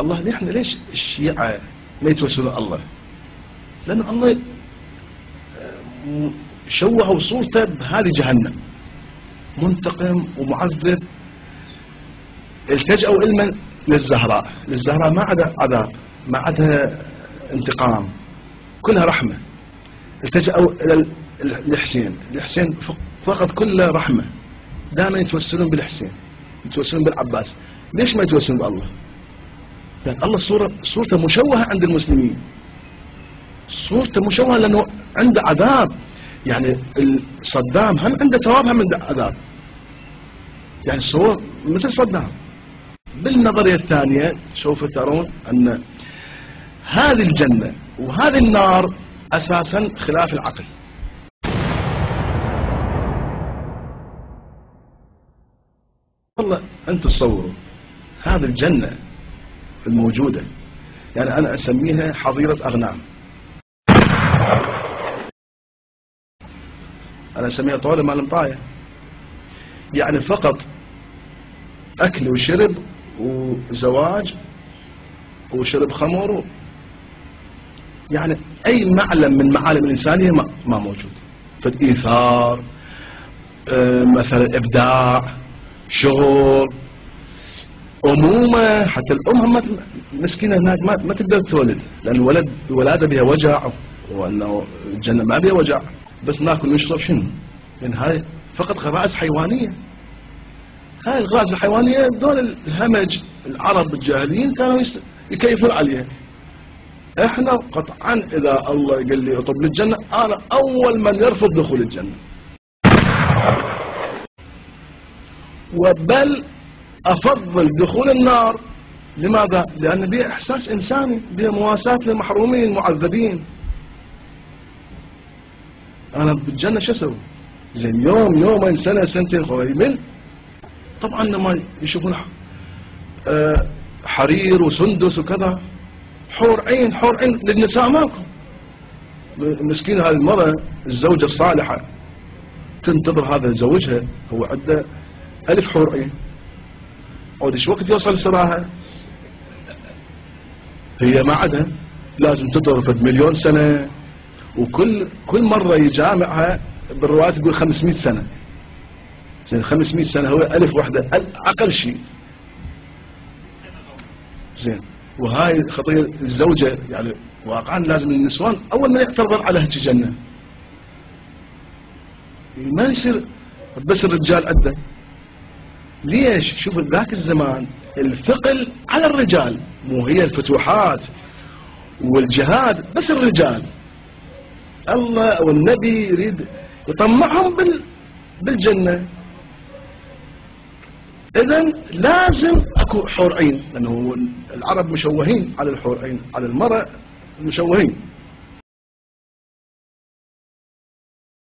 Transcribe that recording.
الله احنا ليش الشيعة ما يتوسلون الله؟ لأن الله شوهوا صورته بهذه جهنم، منتقم ومعذب. التجأوا علما للزهراء ما عدا عذاب، ما عدا انتقام، كلها رحمة. التجأوا إلى الحسين فقط كله رحمة. دائما يتوسلون بالحسين، يتوسلون بالعباس. ليش ما يتوسلون بالله؟ لأن الله صورته مشوهة عند المسلمين، صورته مشوهة لأنه عنده عذاب. يعني صدام هم عنده ثواب هم عنده عذاب، يعني صور مثل صدام. بالنظرية الثانية سوف ترون أن هذه الجنة وهذه النار أساسا خلاف العقل. والله أنت تصوروا هذه الجنة الموجودة، يعني أنا أسميها حظيرة أغنام، أنا أسميها طاولة مال مطاية، يعني فقط أكل وشرب وزواج وشرب خمر، يعني أي معلم من معالم الإنسانية ما موجود. فالإيثار مثلا إبداع، شغل، أمومة. حتى الأم مسكينة هناك ما تقدر تولد، لأن الولادة بها وجع، وأنه الجنة ما بها وجع، بس ناكل ونشرب شنو؟ لأن هاي فقط غرائز حيوانية. هاي الغرائز الحيوانية دول الهمج العرب الجاهليين كانوا يكيفون عليها. احنا قطعا إذا الله قال لي اطلب للجنة، أنا أول من يرفض دخول الجنة، وبل أفضل دخول النار. لماذا؟ لأن بها إحساس إنساني، بها مواساة للمحرومين المعذبين. أنا بالجنة شو أسوي؟ زين يومين سنة سنتين قريبين طبعا لما يشوفون حرير وسندس وكذا، حور عين للنساء ماكو. مسكينة هذه المرأة الزوجة الصالحة تنتظر هذا زوجها، هو عنده 1000 حور عين، عود ايش وقت يوصل سراها؟ هي ما عادها لازم تنتظر 1,000,000 سنة، وكل مرة يجامعها بالروايات يقول 500 سنة. زين 500 سنة هو 1000 وحدة أقل شيء. زين وهاي خطية الزوجة، يعني واقعا لازم النسوان أول ما يعترضون على هيك جنة، ما يصير بس الرجال عنده. ليش؟ شوف ذاك الزمان الثقل على الرجال، مو هي الفتوحات والجهاد بس الرجال. الله والنبي يريد يطمعهم بالجنة. إذن لازم أكو حور عين، لأنه العرب مشوهين على الحور عين، على المرأة مشوهين.